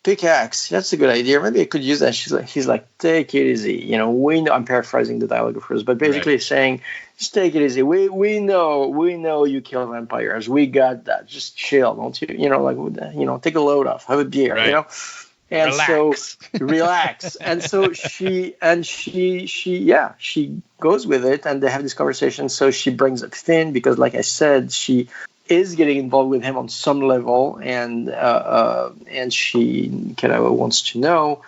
pickaxe, that's a good idea. Maybe I could use that. He's like, take it easy. We know, I'm paraphrasing the dialogue of hers, but basically saying, just take it easy. We know you kill vampires. We got that. Just chill, don't you? Take a load off, have a beer, And relax. So relax. And so she goes with it, and they have this conversation. So she brings up Finn because, like I said, she is getting involved with him on some level, and she kind of wants to know.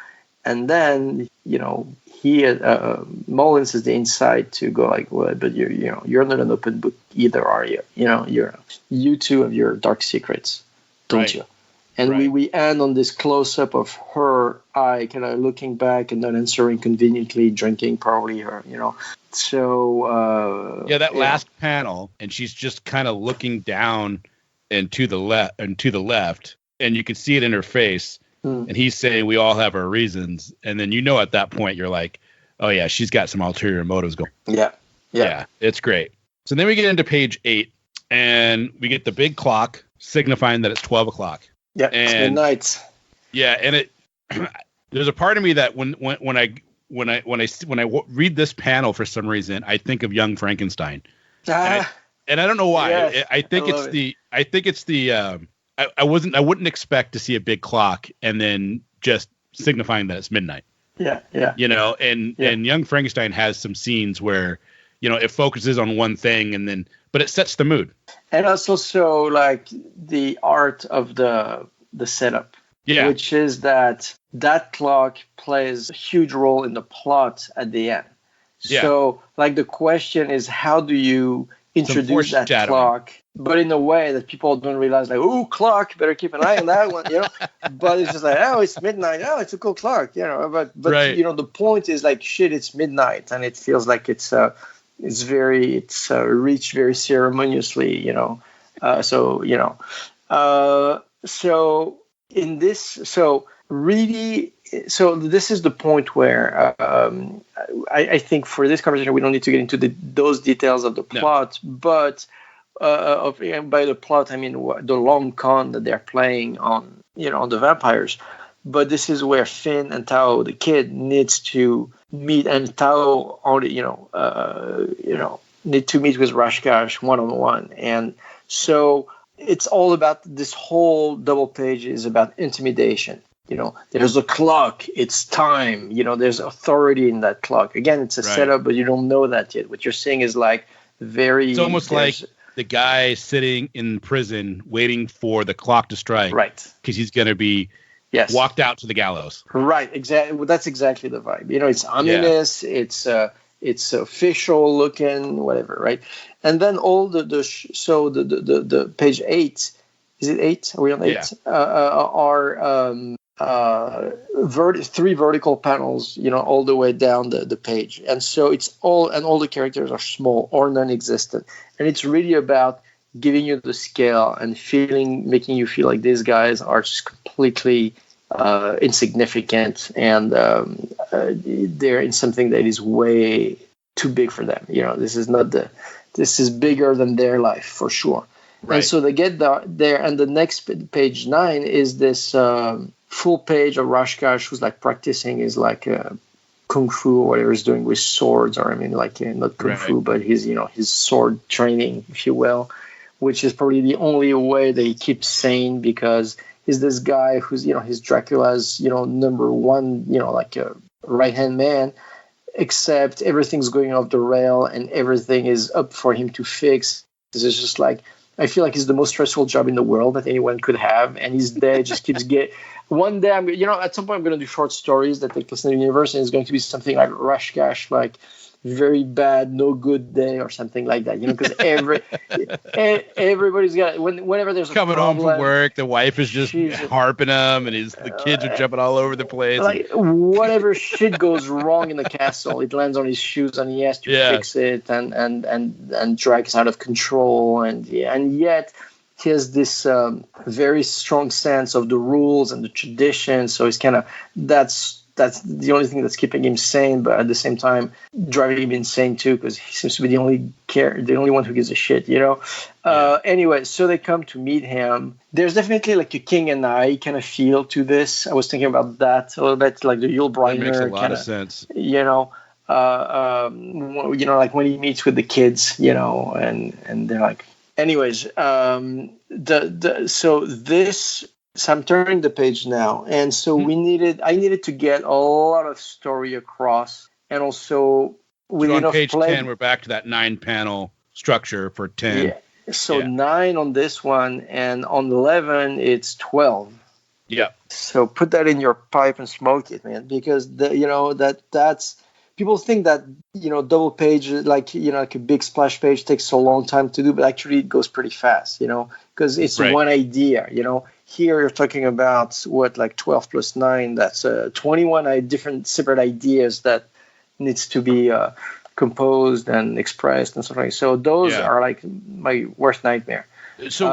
And then he Mullins is the inside to go like, well, but you're not an open book either, are you? You two have your dark secrets, don't you? And we end on this close-up of her eye kind of looking back and then answering conveniently, drinking probably her, So that last panel, and she's just kind of looking down and to the left, and you can see it in her face. And he's saying we all have our reasons, and then at that point you're like, oh yeah, she's got some ulterior motives going. Yeah, it's great. So then we get into page 8, and we get the big clock signifying that it's 12 o'clock. Yeah, it's midnight. Yeah, and there's a part of me that when I read this panel, for some reason I think of Young Frankenstein, and I don't know why. Yes, I think it's the I wouldn't expect to see a big clock and then just signifying that it's midnight. Yeah. And Young Frankenstein has some scenes where it focuses on one thing but it sets the mood. And also like the art of the setup, which is that clock plays a huge role in the plot at the end. So like the question is, how do you introduce that clock, but in a way that people don't realize, like, oh, clock, better keep an eye on that one, But it's just like, oh, it's midnight. Oh, it's a cool clock, But the point is like, shit, it's midnight, and it feels like it's reached very ceremoniously, So in this, this is the point where I think for this conversation we don't need to get into those details of the plot, but by the plot I mean the long con that they're playing on on the vampires. But this is where Finn and Tao, the kid, needs to meet, and Tao only need to meet with Rashkash one-on-one, and so it's all about this whole double page is about intimidation. There's a clock, it's time, there's authority in that clock. Again, it's a setup, but you don't know that yet. What you're saying is like it's almost like the guy sitting in prison waiting for the clock to strike. Right. Because he's going to be walked out to the gallows. Right. Exactly. Well, that's exactly the vibe. It's ominous. Yeah. It's official looking, whatever. Right. And then all the page 8, is it 8? Are we on 8? Yeah. Are 3 vertical panels, all the way down the page. And so all the characters are small or non-existent. And it's really about giving you the scale and making you feel like these guys are just completely insignificant, and they're in something that is way too big for them. This is bigger than their life for sure. Right. And so they get there, and the next page 9 is this full page of Rashkash, who's like practicing his like kung fu or whatever he's doing with swords, or not kung fu, but his his sword training, if you will, which is probably the only way that he keeps sane, because he's this guy who's he's Dracula's number one like a right hand man, except everything's going off the rail and everything is up for him to fix. It's just like, I feel like it's the most stressful job in the world that anyone could have, and his day just keeps getting. One day, at some point, I'm going to do short stories that take place in the universe, and it's going to be something like Rashkash, like very bad, no good day, or something like that. Because everybody's got whenever there's a coming problem, home from work, the wife is just harping him, and the kids are jumping all over the place. Like whatever shit goes wrong in the castle, it lands on his shoes, and he has to fix it, and drags out of control, and yet he has this very strong sense of the rules and the tradition. So he's kind of that's the only thing that's keeping him sane, but at the same time driving him insane too, because he seems to be the only one who gives a shit, Anyway, so they come to meet him. There's definitely like a King and I kind of feel to this. I was thinking about that a little bit, like the Yul Brynner. That makes a lot of sense. Like when he meets with the kids, and they're like, anyways, So I'm turning the page now, and so I needed to get a lot of story across, and also so on page 10, we're back to that 9-panel structure for 10. Yeah. So 9 on this one, and on 11 it's 12. Yeah. So put that in your pipe and smoke it, man, because that's people think that double page like a big splash page takes a long time to do, but actually it goes pretty fast, because it's one idea, Here you're talking about like 12 plus 9. That's 21 different separate ideas that needs to be composed and expressed and stuff like that. So those are like my worst nightmare. So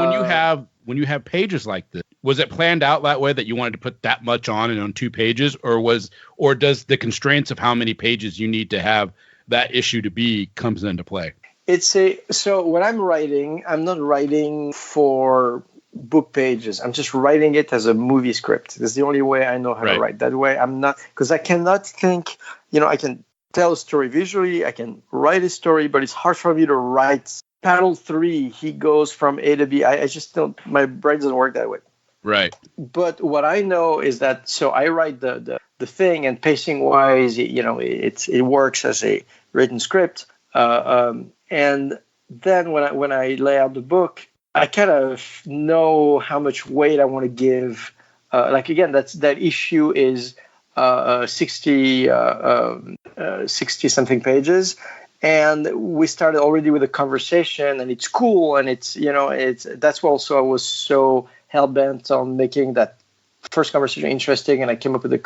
when you have pages like this, was it planned out that way that you wanted to put that much on 2 pages, or does the constraints of how many pages you need to have that issue to be comes into play? So when I'm writing, I'm not writing for book pages. I'm just writing it as a movie script. That's the only way I know how to write. That way I'm not, because I cannot think, I can tell a story visually, I can write a story, but it's hard for me to write panel 3, he goes from A to B. I just don't, my brain doesn't work that way. Right. But what I know is that, so I write the thing, and pacing wise, it works as a written script. And then when I lay out the book, I kind of know how much weight I want to give. Again, that issue is 60 something pages, and we started already with a conversation, and it's cool, and that's why also I was so hell bent on making that first conversation interesting, and I came up with the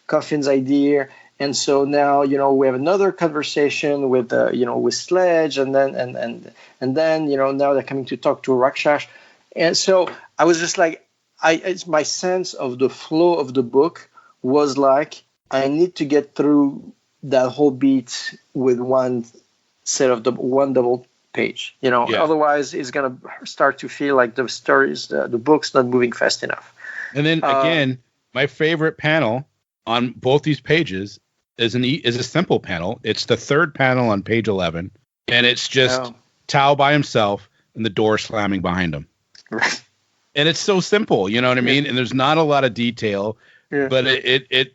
Coffin's idea. And so now, we have another conversation with, with Sledge, and then now they're coming to talk to Rakshas. And so I was just like, it's my sense of the flow of the book was like, I need to get through that whole beat with one double page, otherwise it's going to start to feel like the stories, the book's not moving fast enough. And then again, my favorite panel on both these pages is a simple panel. It's the 3rd panel on page 11, and it's just Tao by himself and the door slamming behind him. Right. And it's so simple, you know what I mean? And there's not a lot of detail, but it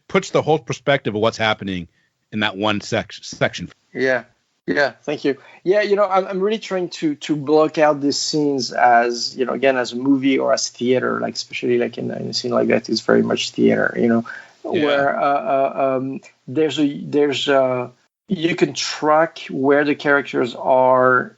puts the whole perspective of what's happening in that one section. Yeah. Yeah, thank you. Yeah, I'm really trying to block out these scenes as, again, as a movie or as theater, like especially like in a scene like that is very much theater, where there's you can track where the characters are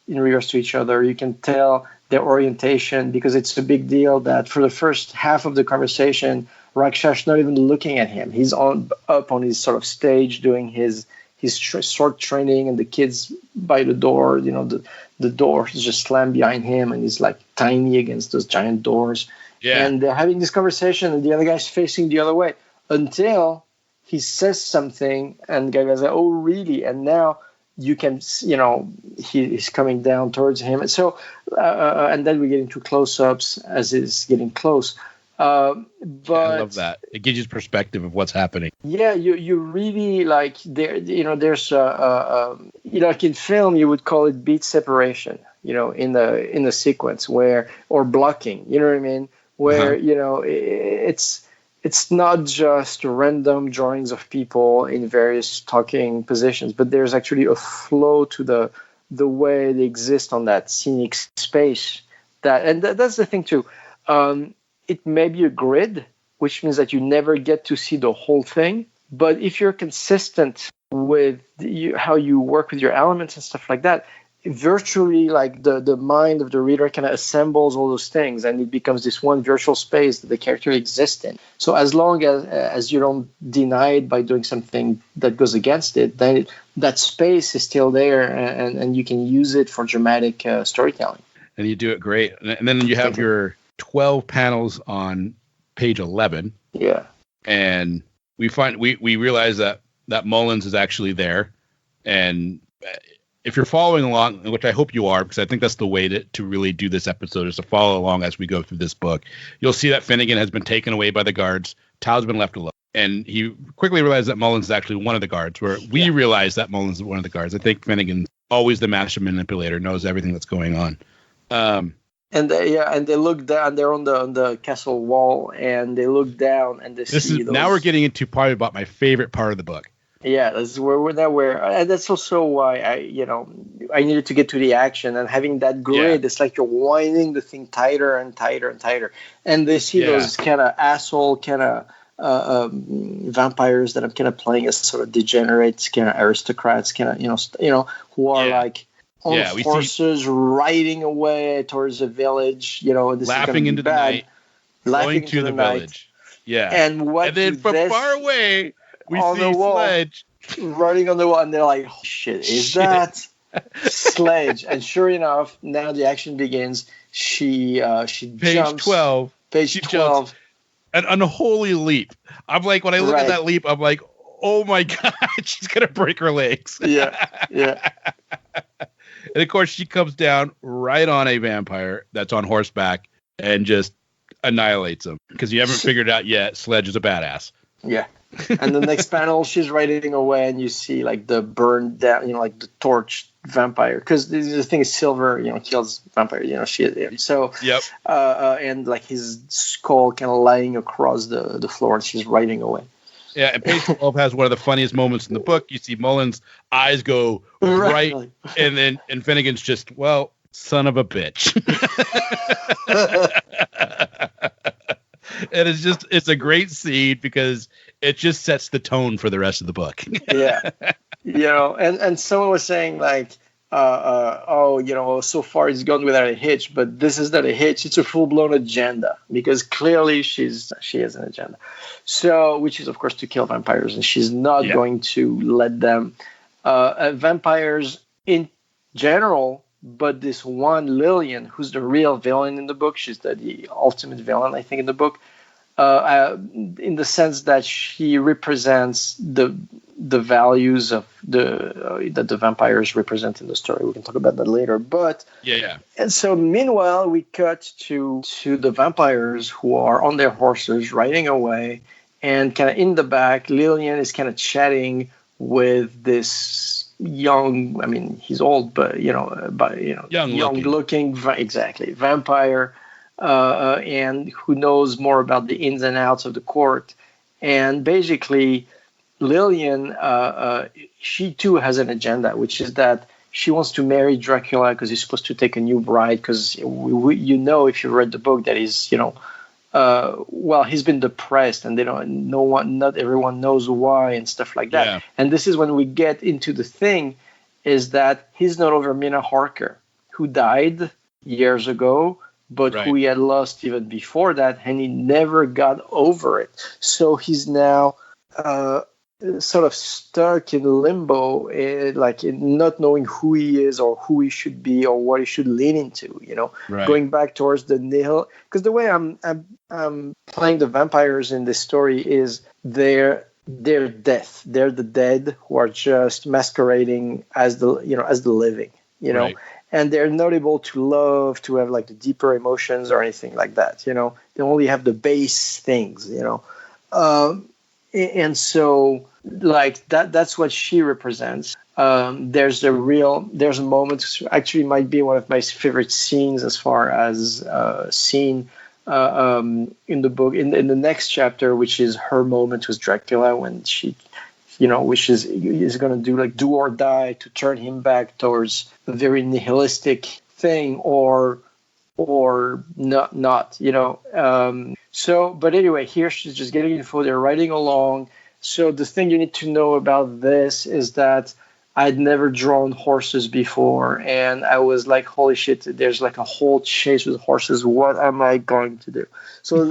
in regards to each other. You can tell their orientation, because it's a big deal that for the first half of the conversation, Rakshas not even looking at him. He's up on his sort of stage doing his sword training, and the kids by the door, the door is just slammed behind him, and he's like tiny against those giant doors. Yeah. And they're having this conversation, and the other guy's facing the other way until he says something, and the guy goes like, "Oh, really?" And now you can, he's coming down towards him. And so, and then we get into close-ups as it's getting close. But I love that. It gives you perspective of what's happening. Yeah, you really like there. There's like in film you would call it beat separation. In the sequence or blocking. You know what I mean? Where it's not just random drawings of people in various talking positions, but there's actually a flow to the the way they exist on that scenic space. That's the thing too. It may be a grid, which means that you never get to see the whole thing. But if you're consistent with how you work with your elements and stuff like that, virtually like the mind of the reader kind of assembles all those things, and it becomes this one virtual space that the character exists in. So as long as you don't deny it by doing something that goes against it, then that space is still there, and you can use it for dramatic storytelling. And you do it great. And then you have your 12 panels on page 11. Yeah. And we realize that Mullins is actually there. And if you're following along, which I hope you are, because I think that's the way to really do this episode, is to follow along as we go through this book, you'll see that Finnegan has been taken away by the guards. Tao's been left alone. And he quickly realized that Mullins is actually one of the guards, where we realize that Mullins is one of the guards. I think Finnegan's always the master manipulator, knows everything that's going on. And they look down. They're on the castle wall, and they look down, and they see those. Now we're getting into probably about my favorite part of the book. Yeah, that's and that's also why I needed to get to the action, and having that grid, it's like you're winding the thing tighter and tighter and tighter, and they see those kind of asshole kind of vampires that I'm kind of playing as sort of degenerates, kind of aristocrats, kind of who are like on horses riding away towards a village, this laughing is into the night, going to the village. Yeah, and then from far away we see Sledge running on the wall, and they're like, oh, "Shit, is that Sledge?" And sure enough, now the action begins. She jumps. 12. Page 12. An unholy leap. I'm like, when I look at that leap, I'm like, oh my God, she's gonna break her legs. Yeah. And of course, she comes down right on a vampire that's on horseback and just annihilates him, because you haven't figured out yet Sledge is a badass. Yeah. And the next panel, she's riding away, and you see like the burned down, like the torched vampire, because the thing is silver, kills vampire. So yep. And like his skull kind of lying across the floor, and she's riding away. Yeah, and page 12 has one of the funniest moments in the book. You see Mullins' eyes go right, and Finnegan's just, well, son of a bitch. And it's a great scene because it just sets the tone for the rest of the book. Yeah. And someone was saying like, so far he's gone without a hitch, but this is not a hitch. It's a full-blown agenda, because clearly she has an agenda. So, which is of course to kill vampires, and she's not going to let them, vampires in general, but this one Lillian, who's the real villain in the book. She's the ultimate villain, I think, in the book, in the sense that she represents the values of that the vampires represent in the story. We can talk about that later. But and so meanwhile, we cut to the vampires who are on their horses riding away, and kind of in the back, Lillian is kind of chatting with this young, I mean, he's old, but young looking exactly vampire, and who knows more about the ins and outs of the court. And basically Lillian, she too has an agenda, which is that she wants to marry Dracula because he's supposed to take a new bride, because if you read the book, that he's he's been depressed, and not everyone knows why and stuff like that. And this is when we get into the thing, is that he's no longer Mina Harker, who died years ago, but who he had lost even before that, and he never got over it. So he's now sort of stuck in limbo, like in not knowing who he is or who he should be or what he should lean into, going back towards the nihil. Because the way I'm playing the vampires in this story is they're death. They're the dead who are just masquerading as the living, and they're not able to love, to have like the deeper emotions or anything like that. They only have the base things, and so like that's what she represents. There's a moment, actually might be one of my favorite scenes as far as scene in the book, in the next chapter, which is her moment with Dracula, when she which is going to do like do or die to turn him back towards a very nihilistic thing, or not. So, but anyway, here she's just getting info. They're riding along. So the thing you need to know about this is that I'd never drawn horses before, and I was like, holy shit, there's like a whole chase with horses. What am I going to do? So,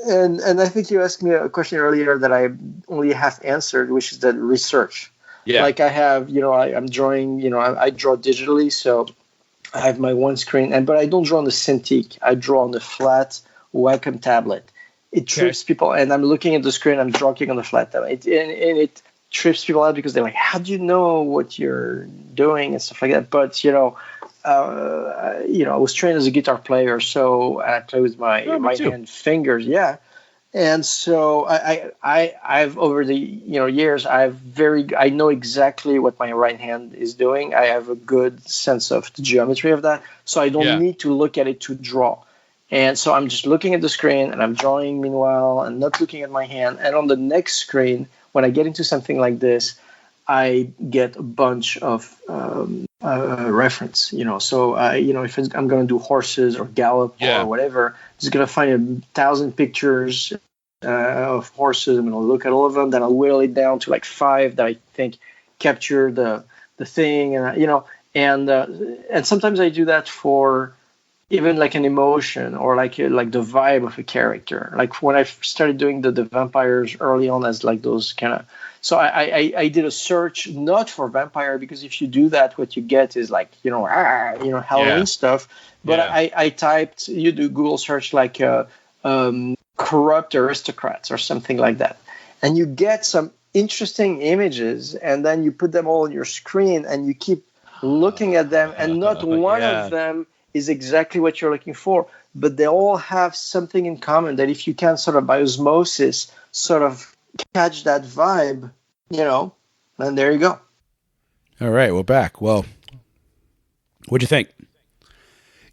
and I think you asked me a question earlier that I only half answered, which is that research. Yeah. Like I have, I'm drawing, I draw digitally, so I have my one screen, but I don't draw on the Cintiq. I draw on the flat Wacom tablet. It trips people, and I'm looking at the screen, I'm drawing on the flat tablet, and it trips people out because they're like, how do you know what you're doing and stuff like that? But I was trained as a guitar player, so I play with my right hand fingers, and so I've over the years I know exactly what my right hand is doing. I have a good sense of the geometry of that, so I don't need to look at it to draw. And so I'm just looking at the screen and I'm drawing meanwhile and not looking at my hand. And on the next screen, when I get into something like this, I get a bunch of reference, So, if I'm going to do horses or gallop or whatever, I'm just going to find 1,000 pictures of horses. I'm going to look at all of them. Then I'll whittle it down to like 5 that I think capture the thing. And sometimes I do that for even like an emotion or like the vibe of a character. Like when I started doing the vampires early on as like those kind of, so I did a search not for vampire, because if you do that, what you get is like, Halloween stuff. But I typed, you do Google search like corrupt aristocrats or something like that. And you get some interesting images, and then you put them all on your screen and you keep looking at them, and not one of them is exactly what you're looking for, but they all have something in common that if you can sort of by osmosis sort of catch that vibe, then there you go. All right, we're back. Well, what'd you think?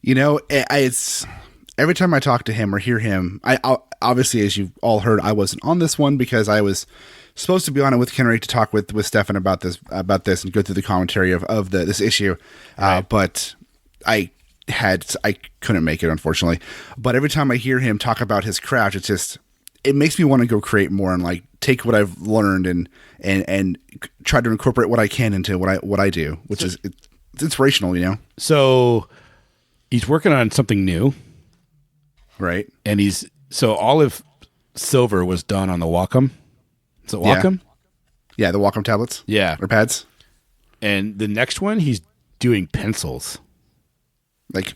It's every time I talk to him or hear him, I obviously, as you've all heard, I wasn't on this one because I was supposed to be on it with Kenric to talk with Stephan about this and go through the commentary of this issue. Right. But I couldn't make it, unfortunately. But every time I hear him talk about his craft, it makes me want to go create more and like take what I've learned and try to incorporate what I can into what I do, which is it's inspirational, So he's working on something new, right? And so Olive Silver was done on the Wacom. Is it Wacom? Yeah, the Wacom tablets. Yeah, or pads. And the next one, he's doing pencils.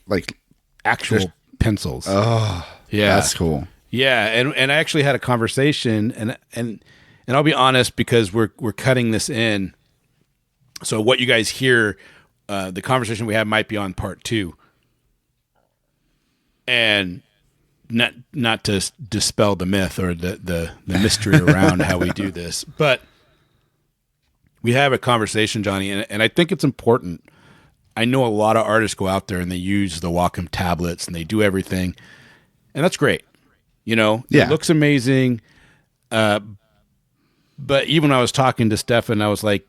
Like actual pencils. Oh, yeah, that's cool. Yeah, and I actually had a conversation, and I'll be honest because we're cutting this in. So what you guys hear, the conversation we have might be on part 2, and not to dispel the myth or the mystery around how we do this, but we have a conversation, Johnny, and I think it's important. I know a lot of artists go out there and they use the Wacom tablets and they do everything, and that's great. It looks amazing. But even when I was talking to Stephan, I was like,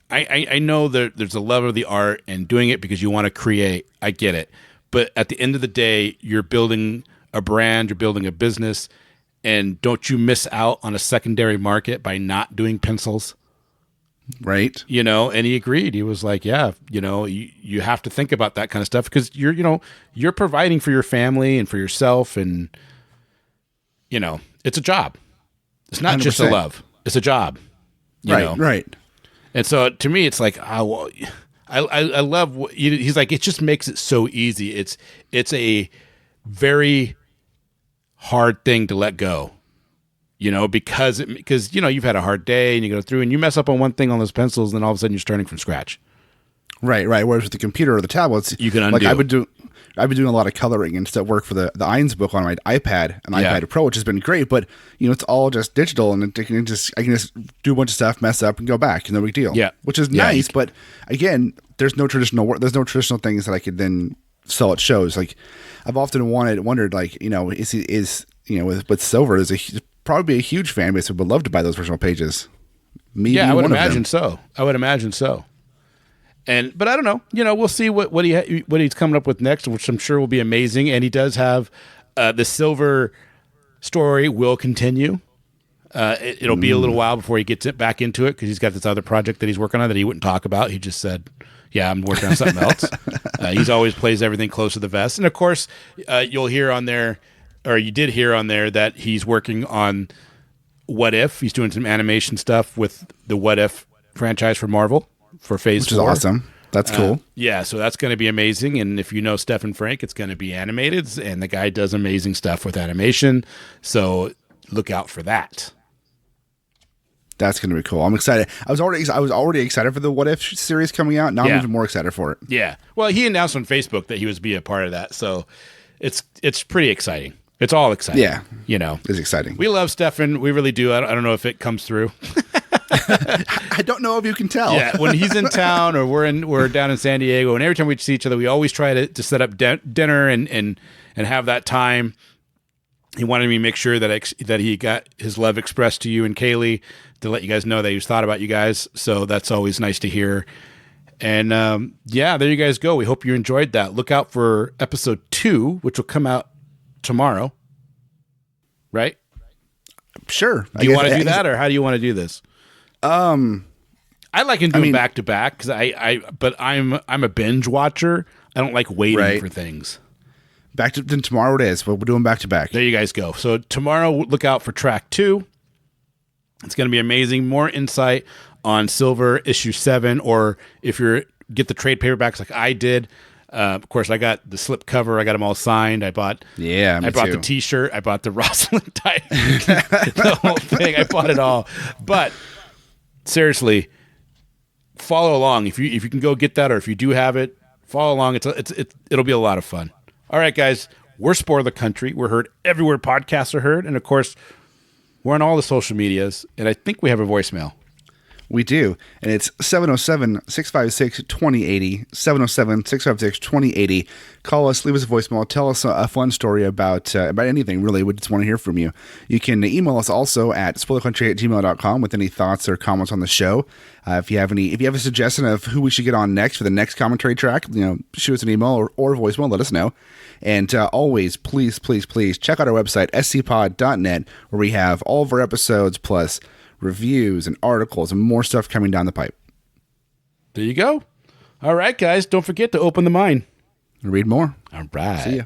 I know that there's a level of the art and doing it because you want to create. I get it. But at the end of the day, you're building a brand, you're building a business, and don't you miss out on a secondary market by not doing pencils? Right. And he agreed. He was like, yeah, you have to think about that kind of stuff because you're providing for your family and for yourself, and it's a job. It's not 100%. Just a love. It's a job. Right. And so to me, it's like, I love what he's like. It just makes it so easy. It's a very hard thing to let go. Because you've had a hard day and you go through and you mess up on one thing on those pencils, and then all of a sudden you're starting from scratch. Right. Whereas with the computer or the tablets, you can undo. Like I've been doing a lot of coloring and stuff work for the EYNES book on my iPad and iPad Pro, which has been great. But it's all just digital, and I can just do a bunch of stuff, mess up, and go back, no big deal. Yeah, which is nice. But again, there's no traditional work. There's no traditional things that I could then sell at shows. Like I've often wondered, like is with Silver, there's a probably be a huge fan base who would love to buy those original pages. Me Yeah, being I would one of them. imagine so. I would imagine so. But I don't know. We'll see what he's coming up with next, which I'm sure will be amazing. And he does have the Silver story will continue. It'll be a little while before he gets it back into it because he's got this other project that he's working on that he wouldn't talk about. He just said, "Yeah, I'm working on something else." He's always plays everything close to the vest, and of course, you'll hear on there, or you did hear on there that he's working on What If. He's doing some animation stuff with the What If franchise for Marvel for Phase 4. Which is awesome. That's cool. Yeah, so that's going to be amazing. And if you know Stephan Franck, it's going to be animated, and the guy does amazing stuff with animation. So look out for that. That's going to be cool. I'm excited. I was already excited for the What If series coming out. Now I'm even more excited for it. Yeah. Well, he announced on Facebook that he was be a part of that, so it's pretty exciting. It's all exciting. Yeah. It's exciting. We love Stephan. We really do. I don't know if it comes through. I don't know if you can tell. Yeah, when he's in town or we're down in San Diego, and every time we see each other, we always try to set up dinner and have that time. He wanted me to make sure that he got his love expressed to you and Kaylee to let you guys know that he was thought about you guys. So that's always nice to hear. And there you guys go. We hope you enjoyed that. Look out for episode 2, which will come out tomorrow. Right? Sure. Do you want to do that, or how do you want to do this? I like him doing back to back because but I'm a binge watcher. I don't like waiting for things. Then tomorrow it is, but we're doing back to back. There you guys go. So tomorrow, look out for track 2. It's going to be amazing. More insight on Silver issue 7, or if you get the trade paperbacks like I did. Of course, I got the slip cover. I got them all signed. I bought the T-shirt. I bought the Rosalind tie. The whole thing. I bought it all. But seriously, follow along if you can go get that, or if you do have it, follow along. It'll be a lot of fun. All right, guys, we're Spoiler Country. We're heard everywhere podcasts are heard. And, of course, we're on all the social medias. And I think we have a voicemail. We do. And it's 707-656-2080, 707-656-2080. Call us, leave us a voicemail, tell us a fun story about anything, really. We just want to hear from you. You can email us also at spoilercountry@gmail.com with any thoughts or comments on the show. If you have a suggestion of who we should get on next for the next commentary track, shoot us an email or voicemail, let us know. And always, please, please, please check out our website, scpod.net, where we have all of our episodes plus reviews and articles and more stuff coming down the pipe. There you go. All right, guys, don't forget to open the mind and read more. All right. See ya.